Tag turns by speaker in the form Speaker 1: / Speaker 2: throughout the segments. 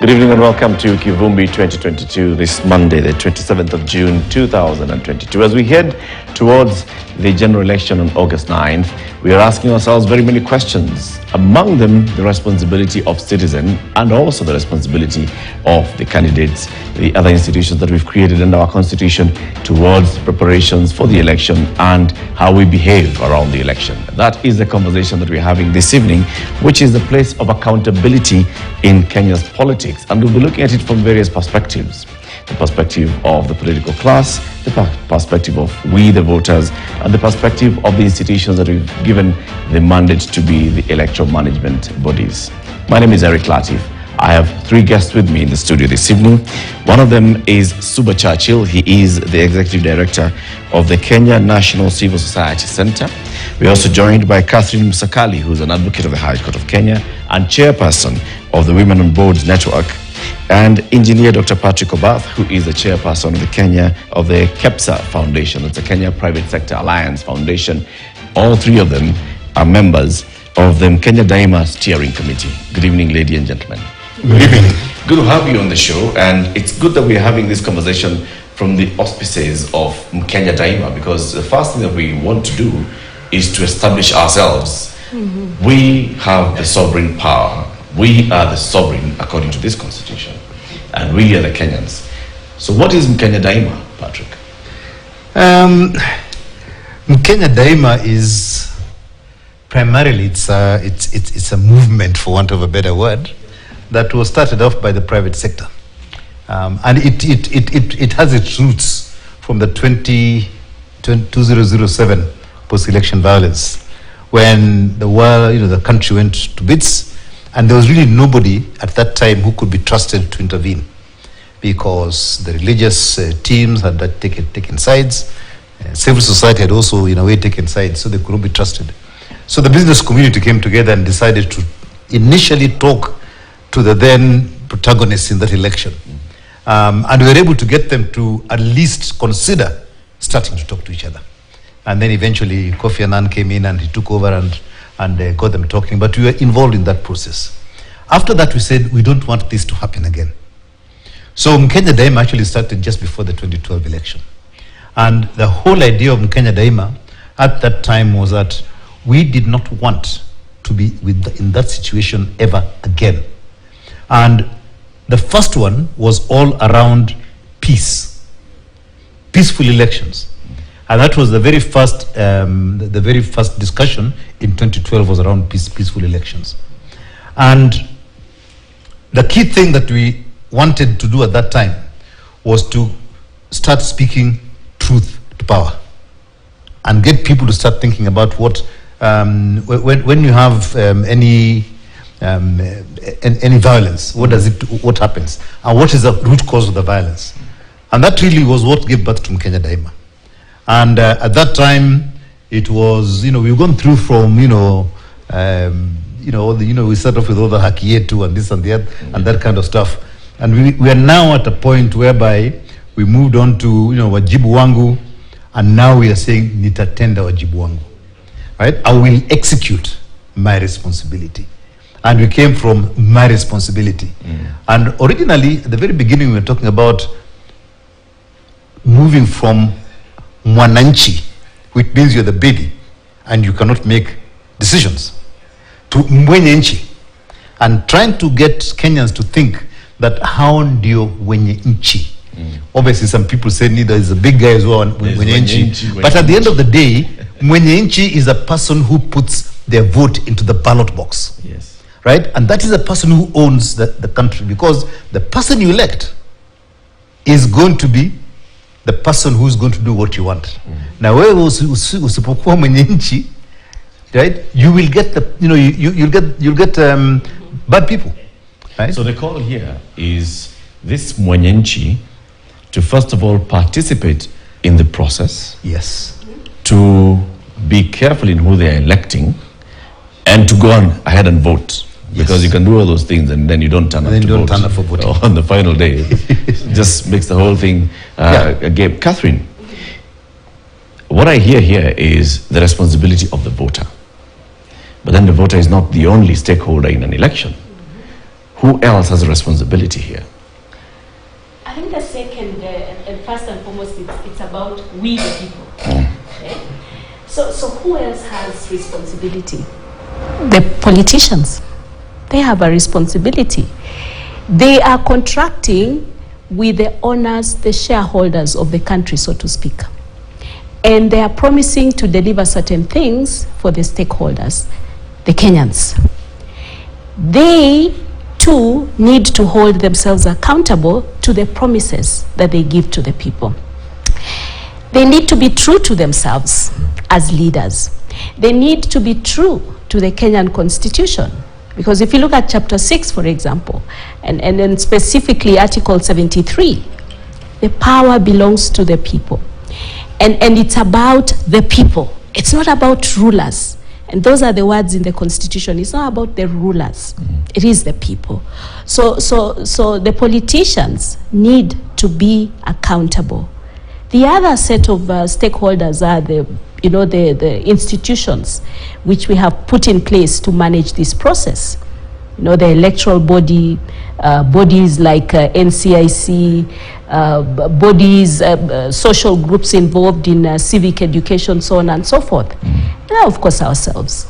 Speaker 1: Good evening and welcome to Kivumbi 2022 this Monday, the 27th of June 2022. As we head towards the general election on August 9th, we are asking ourselves very many questions. Among them, the responsibility of citizen and also the responsibility of the candidates, the other institutions that we've created in our constitution towards preparations for the election and how we behave around the election. That is the conversation that we're having this evening, which is the place of accountability in Kenya's politics. And we'll be looking at it from various perspectives. The perspective of the political class, the perspective of we, the voters, and the perspective of the institutions that we've given the mandate to be the electoral management bodies. My name is Eric Latif. I have three guests with me in the studio this evening. One of them is Suba Churchill. He is the Executive Director of the Kenya National Civil Society Center. We're also joined by Catherine Musakali, who's an advocate of the High Court of Kenya and chairperson of the Women on Boards Network, and Engineer Dr. Patrick Obath, who is the chairperson of the KEPSA Foundation. It's a Kenya Private Sector Alliance Foundation. All three of them are members of the Kenya Daima Steering Committee. Good evening, ladies and gentlemen.
Speaker 2: Good evening.
Speaker 1: Good to have you on the show, and it's good that we're having this conversation from the auspices of Kenya Daima, because the first thing that we want to do is to establish ourselves. We have the sovereign power. We are the sovereign according to this constitution, and we are the Kenyans. So what is Kenya Daima, Patrick?
Speaker 2: Kenya Daima is primarily it's a movement, for want of a better word, that was started off by the private sector, and it has its roots from the 2007 post-election violence, when the country went to bits. And there was really nobody at that time who could be trusted to intervene, because the religious teams had taken sides. Civil society had also, in a way, taken sides, so they couldn't be trusted. So the business community came together and decided to initially talk to the then protagonists in that election. And we were able to get them to at least consider starting to talk to each other. And then eventually Kofi Annan came in and he took over and got them talking, but we were involved in that process. After that, we said we don't want this to happen again. So Kenya Daima actually started just before the 2012 election. And the whole idea of Kenya Daima at that time was that we did not want to be in that situation ever again. And the first one was all around peace, peaceful elections. And that was the very first discussion in 2012 was around peaceful elections. And the key thing that we wanted to do at that time was to start speaking truth to power and get people to start thinking about what, when you have any violence, what happens, and what is the root cause of the violence. And that really was what gave birth to Kenya Daima. And at that time, it was, we've gone through from, we started off with all the haki yetu and this and that, and that kind of stuff. And we are now at a point whereby we moved on to, wajibu wangu, and now we are saying, nitatenda wajibu wangu, right? I will execute my responsibility. And we came from my responsibility. And originally, at the very beginning, we were talking about moving from mwananchi, which means you're the baby and you cannot make decisions, to mwenye nchi, and trying to get Kenyans to think that how ndio wenye nchi. Obviously some people say neither is a big guy as well, mwenye nchi. But at the end of the day, mwenye nchi is a person who puts their vote into the ballot box.
Speaker 1: Yes.
Speaker 2: Right? And that is the person who owns the country, because the person you elect is going to be the person who's going to do what you want. Now, wewe usipokuwa mwenye nchi, right? You will get you'll get bad people, right?
Speaker 1: So the call here is this mwenye nchi to first of all participate in the process.
Speaker 2: Yes.
Speaker 1: To be careful in who they are electing, and to go on ahead and vote. Because you can do all those things and then you don't turn up to vote on the final day. It just makes the whole thing a game. Catherine, what I hear here is the responsibility of the voter. But then the voter is not the only stakeholder in an election. Who else has a responsibility here?
Speaker 3: I think the second and first and foremost, it's about we the people. Okay? So who else has responsibility? The politicians. They have a responsibility. They are contracting with the owners, the shareholders of the country, so to speak. And they are promising to deliver certain things for the stakeholders, the Kenyans. They too need to hold themselves accountable to the promises that they give to the people. They need to be true to themselves as leaders. They need to be true to the Kenyan Constitution. Because if you look at Chapter 6, for example, and then specifically Article 73, the power belongs to the people. And it's about the people. It's not about rulers. And those are the words in the Constitution. It's not about the rulers. It is the people. So the politicians need to be accountable. The other set of stakeholders are the institutions which we have put in place to manage this process. The electoral body, bodies like NCIC, bodies, social groups involved in civic education, so on and so forth. And of course ourselves.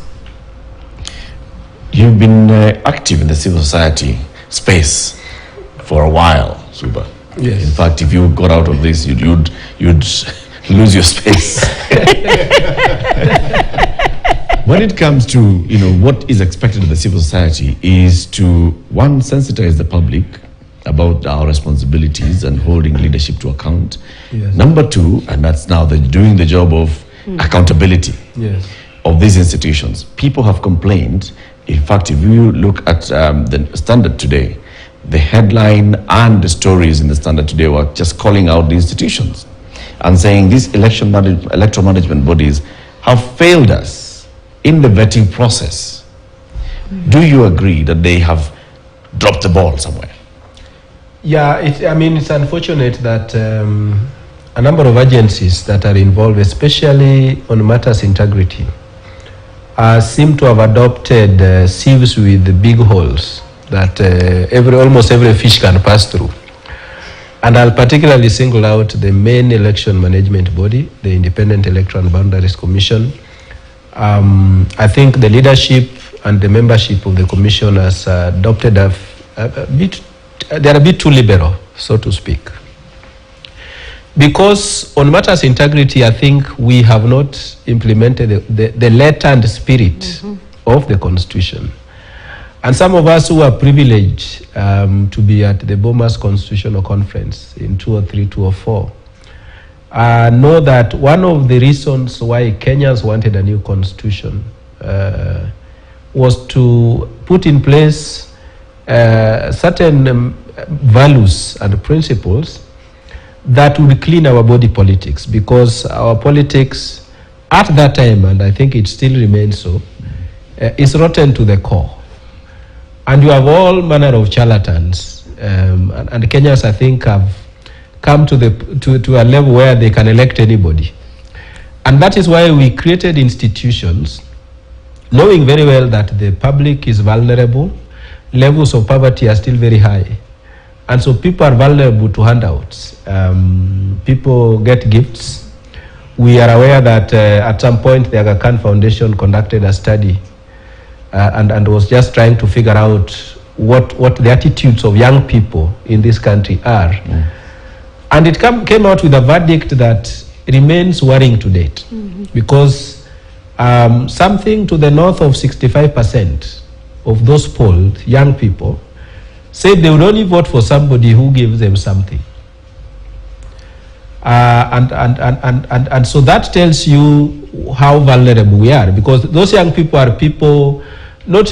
Speaker 1: You've been active in the civil society space for a while, Suba.
Speaker 4: Yes.
Speaker 1: In fact, if you got out of this, you'd lose your space. When it comes to what is expected of the civil society is to, one, sensitize the public about our responsibilities and holding leadership to account.
Speaker 4: Yes.
Speaker 1: Number two, and that's now doing the job of accountability of these institutions. People have complained. In fact, if you look at the Standard today, the headline and the stories in the Standard today were just calling out the institutions and saying these electoral management bodies have failed us in the vetting process. Do you agree that they have dropped the ball somewhere?
Speaker 4: Yeah, it's unfortunate that a number of agencies that are involved, especially on matters integrity, seem to have adopted sieves with big holes that almost every fish can pass through. And I'll particularly single out the main election management body, the Independent Electoral and Boundaries Commission. I think the leadership and the membership of the commission has adopted they're a bit too liberal, so to speak. Because on matters integrity, I think we have not implemented the letter and spirit of the Constitution. And some of us who are privileged to be at the Bomas Constitutional Conference in 2003, 2004, know that one of the reasons why Kenyans wanted a new constitution was to put in place certain values and principles that would clean our body politics, because our politics at that time, and I think it still remains so, is rotten to the core. And you have all manner of charlatans, and Kenyans, I think, have come to a level where they can elect anybody. And that is why we created institutions, knowing very well that the public is vulnerable, levels of poverty are still very high. And so people are vulnerable to handouts. People get gifts. We are aware that at some point the Aga Khan Foundation conducted a study and was just trying to figure out what the attitudes of young people in this country are. And it came out with a verdict that remains worrying to date, because something to the north of 65% of those polled young people said they would only vote for somebody who gives them something. And so that tells you how vulnerable we are, because those young people are people, not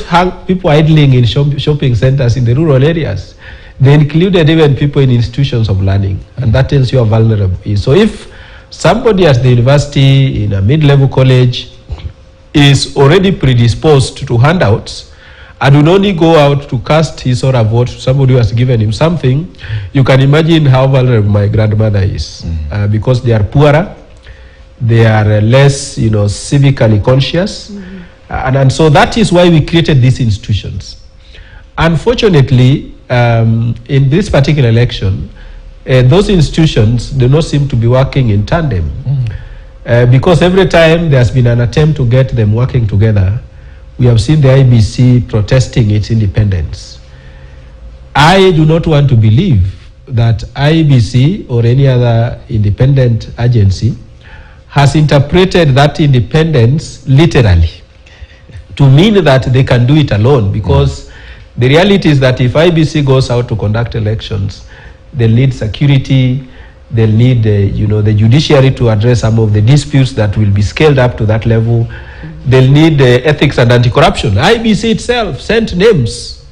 Speaker 4: people idling in shopping centers in the rural areas. They included even people in institutions of learning, and that tells you how vulnerable he is. So if somebody at the university, in a mid-level college, is already predisposed to handouts, and will only go out to cast his or her vote to somebody who has given him something, you can imagine how vulnerable my grandmother is, because they are poorer, they are less, civically conscious, and so that is why we created these institutions. Unfortunately, in this particular election, those institutions do not seem to be working in tandem. Because every time there's been an attempt to get them working together, we have seen the IBC protesting its independence. I do not want to believe that IBC or any other independent agency has interpreted that independence literally to mean that they can do it alone, because the reality is that if IBC goes out to conduct elections, they'll need security, they'll need the judiciary to address some of the disputes that will be scaled up to that level. They'll need ethics and anti-corruption. IBC itself sent names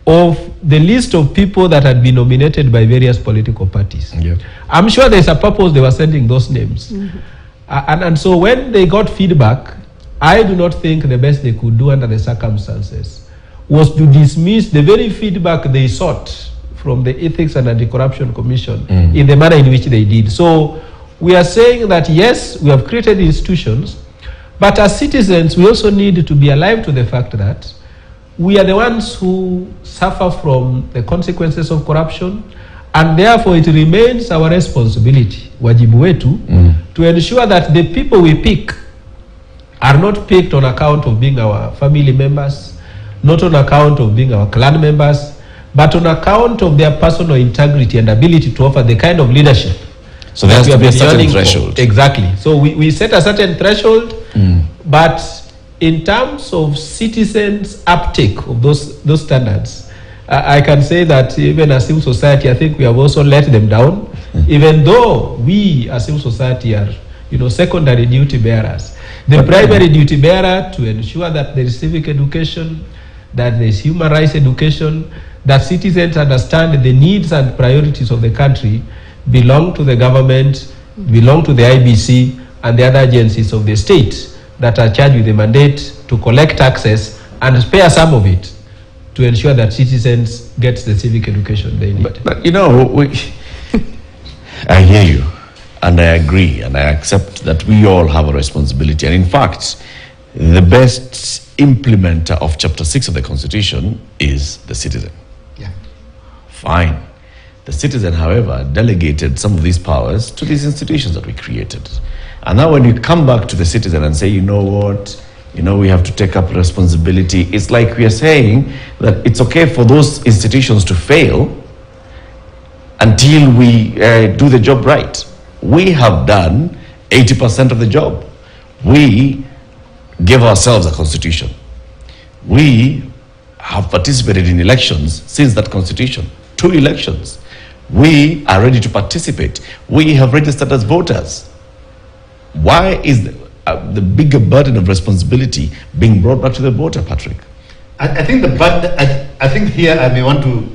Speaker 4: of the list of people that had been nominated by various political parties. Yep. I'm sure there's a purpose they were sending those names. And so when they got feedback, I do not think the best they could do under the circumstances was to dismiss the very feedback they sought from the Ethics and Anti-Corruption Commission in the manner in which they did. So we are saying that yes, we have created institutions, but as citizens, we also need to be alive to the fact that we are the ones who suffer from the consequences of corruption, and therefore it remains our responsibility, wajibu wetu, to ensure that the people we pick are not picked on account of being our family members, not on account of being our clan members, but on account of their personal integrity and ability to offer the kind of leadership.
Speaker 1: So there has to be a certain threshold.
Speaker 4: Exactly. So we set a certain threshold, but in terms of citizens' uptake of those standards, I can say that even as civil society, I think we have also let them down, even though we as civil society are, secondary duty bearers. The primary duty bearer to ensure that there is civic education, that there is human rights education, that citizens understand the needs and priorities of the country belong to the government, belong to the IBC and the other agencies of the state that are charged with the mandate to collect taxes and spare some of it to ensure that citizens get the civic education they need.
Speaker 1: But I hear you, and I agree, and I accept that we all have a responsibility. And in fact, the best implementer of Chapter 6 of the Constitution is the citizen.
Speaker 2: Yeah.
Speaker 1: Fine. The citizen, however, delegated some of these powers to these institutions that we created. And now when you come back to the citizen and say, you know what, we have to take up responsibility, it's like we are saying that it's okay for those institutions to fail until we do the job right. We have done 80% of the job. We gave ourselves a constitution. We have participated in elections since that constitution, 2 elections. We are ready to participate. We have registered as voters. Why is the bigger burden of responsibility being brought back to the voter, Patrick?
Speaker 2: I think I think here I may want to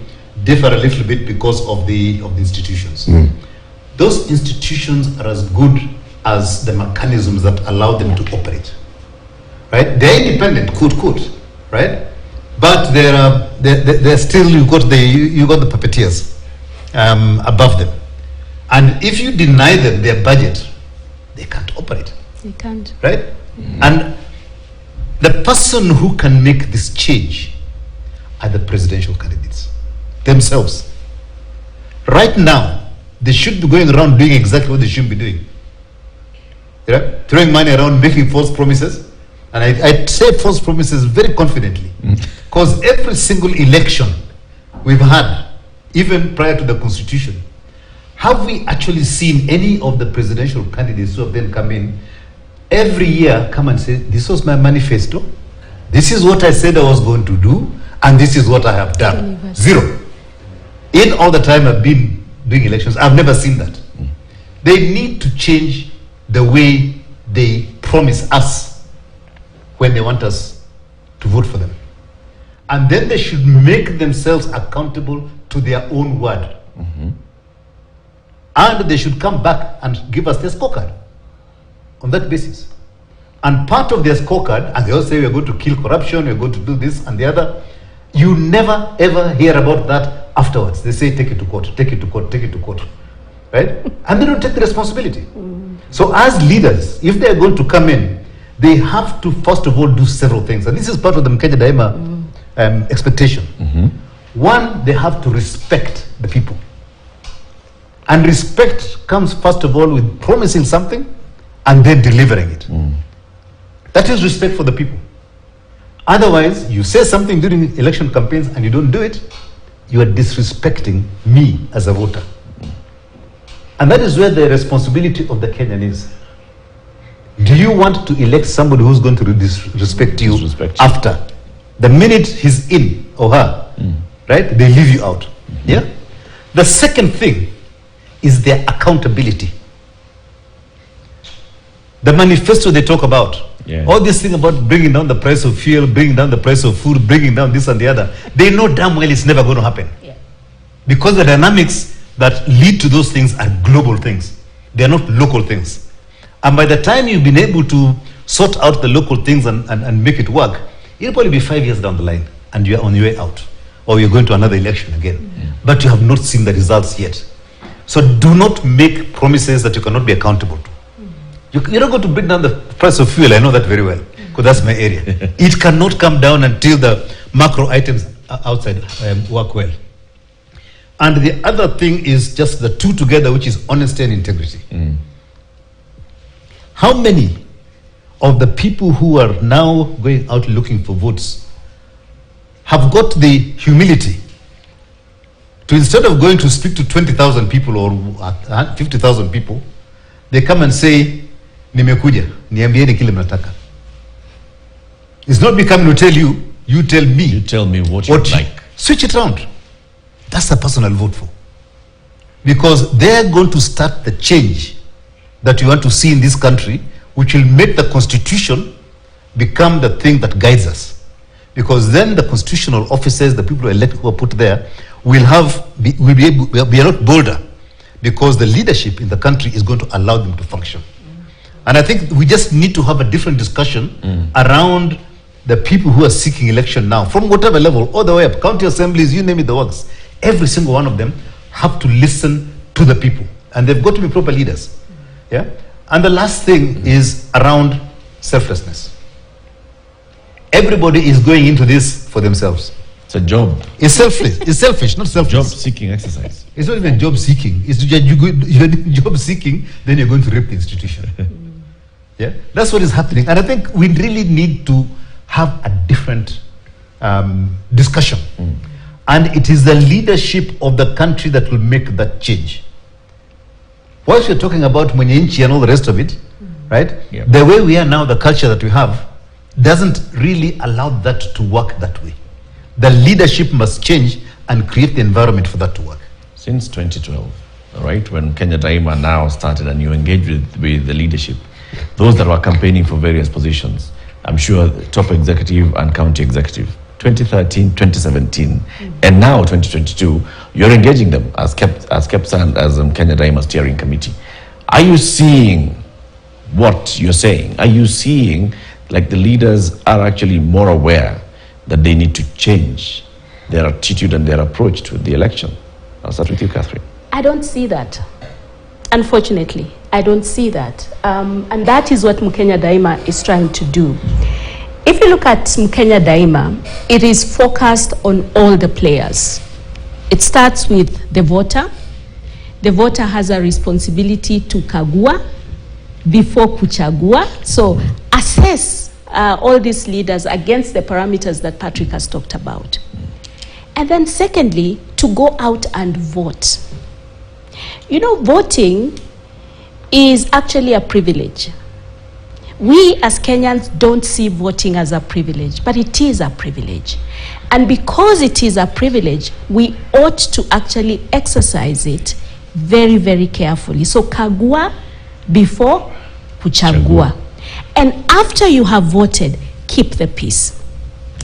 Speaker 2: differ a little bit because of the institutions. Those institutions are as good as the mechanisms that allow them to operate. Right? They're independent, could, right? But they're still, you got the puppeteers above them, and if you deny them their budget, they can't operate.
Speaker 3: They can't.
Speaker 2: Right? And the person who can make this change are the presidential candidates themselves. Right now, they should be going around doing exactly what they should be doing. Throwing money around, making false promises. And I say false promises very confidently, because every single election we've had, even prior to the Constitution, have we actually seen any of the presidential candidates who have then come in every year come and say, this was my manifesto, this is what I said I was going to do, and this is what I have done? Zero. In all the time I've been doing elections, I've never seen that. They need to change the way they promise us when they want us to vote for them. And then they should make themselves accountable to their own word. And they should come back and give us their scorecard on that basis. And part of their scorecard, and they all say we're going to kill corruption, we're going to do this and the other, you never ever hear about that afterwards. They say take it to court, take it to court, take it to court. Right? And they don't take the responsibility. So as leaders, if they're going to come in, they have to first of all do several things. And this is part of the Mkenya Daima expectation. One, they have to respect the people. And respect comes first of all with promising something and then delivering it. That is respect for the people. Otherwise, you say something during election campaigns and you don't do it, you are disrespecting me as a voter. And that is where the responsibility of the Kenyan is. Do you want to elect somebody who's going to disrespect you after? The minute he's in or her, right, they leave you out. Yeah? The second thing is their accountability. The manifesto they talk about, all this thing about bringing down the price of fuel, bringing down the price of food, bringing down this and the other, they know damn well it's never going to happen. Because the dynamics that lead to those things are global things. They are not local things. And by the time you've been able to sort out the local things and make it work, it'll probably be 5 years down the line and you're on your way out. Or you're going to another election again. But you have not seen the results yet. So do not make promises that you cannot be accountable to. You're not going to bring down the price of fuel, I know that very well, because that's my area. It cannot come down until the macro items outside work well. And the other thing is just the two together, which is honesty and integrity. How many of the people who are now going out looking for votes have got the humility to, instead of going to speak to 20,000 people or 50,000 people, they come and say, nimekuja, niambieni kile mnataka. It's not me coming to tell you, you tell me.
Speaker 1: You tell me what you like.
Speaker 2: Switch it around. That's a person I'll vote for. Because they're going to start the change that you want to see in this country, which will make the constitution become the thing that guides us. Because then the constitutional officers, the people who are put there, will be a lot bolder, because the leadership in the country is going to allow them to function. And I think we just need to have a different discussion around the people who are seeking election now, from whatever level, all the way up, county assemblies, you name it, the works. Every single one of them have to listen to the people, and they've got to be proper leaders. Yeah. And the last thing is around selflessness. Everybody is going into this for themselves.
Speaker 1: It's a job.
Speaker 2: It's selfish. It's selfish, not selfless.
Speaker 1: Job-seeking exercise.
Speaker 2: It's not even job-seeking. It's you're job-seeking, then you're going to rape the institution. Yeah, that's what is happening. And I think we really need to have a different discussion. And it is the leadership of the country that will make that change. Whilst you're talking about mwenye and all the rest of it, right? Yep. The way we are now, the culture that we have, doesn't really allow that to work that way. The leadership must change and create the environment for that to work.
Speaker 1: Since 2012, right, when Kenya Daima now started and you engaged with the leadership, those that were campaigning for various positions, I'm sure top executive and county executive, 2013, 2017, and now 2022, you're engaging them as KEPSA, as Kenya Daima Steering Committee. Are you seeing what you're saying? Are you seeing like the leaders are actually more aware that they need to change their attitude and their approach to the election? I'll start with you, Catherine.
Speaker 3: I don't see that. Unfortunately, I don't see that. And that is what Mkenya Daima is trying to do. If you look at Mkenya Daima, it is focused on all the players. It starts with the voter. The voter has a responsibility to kagua before kuchagua. So assess all these leaders against the parameters that Patrick has talked about. And then secondly, to go out and vote. You know, voting is actually a privilege. We as Kenyans don't see voting as a privilege, but it is a privilege. And because it is a privilege, we ought to actually exercise it very, very carefully. So kagua before kuchagua. And after you have voted, keep the peace.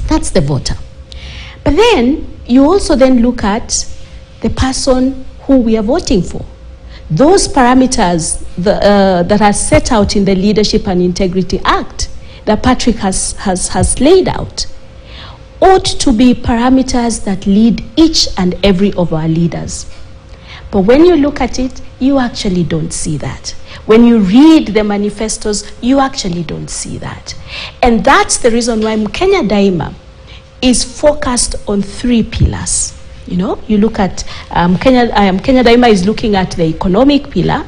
Speaker 3: That's the voter. But then you also then look at the person who we are voting for. Those parameters that are set out in the Leadership and Integrity Act that Patrick has laid out ought to be parameters that lead each and every of our leaders. But when you look at it, you actually don't see that. When you read the manifestos, you actually don't see that. And that's the reason why Mkenya Daima is focused on 3 pillars. You know, you look at Kenya Daima is looking at the economic pillar.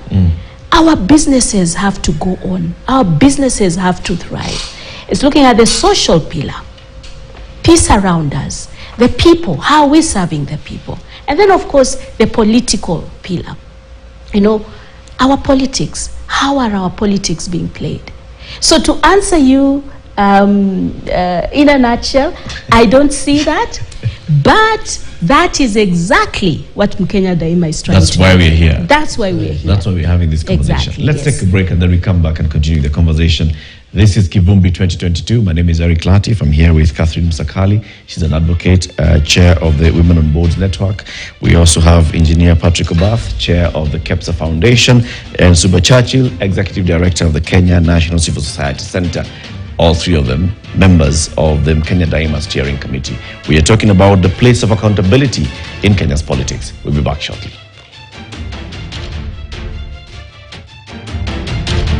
Speaker 3: Our businesses have to go on. Our businesses have to thrive. It's looking at the social pillar, peace around us, the people, how are we serving the people? And then, of course, the political pillar. You know, our politics, how are our politics being played? So to answer you in a nutshell, I don't see that, but that is exactly what Kenya Daima is trying to do.
Speaker 1: That's why we're here.
Speaker 3: That's why we're here.
Speaker 1: That's why we're having this conversation.
Speaker 3: Exactly,
Speaker 1: Let's
Speaker 3: yes.
Speaker 1: take a break and then we come back and continue the conversation. This is Kivumbi 2022. My name is Eric Latif. I'm here with Catherine Musakali. She's an advocate, chair of the Women on Boards Network. We also have engineer Patrick Obath, chair of the KEPSA Foundation, and Suba Churchill, executive director of the Kenya National Civil Society Center. All 3 of them members of the Kenya Daima Steering Committee. We are talking about the place of accountability in Kenya's politics. We'll be back shortly.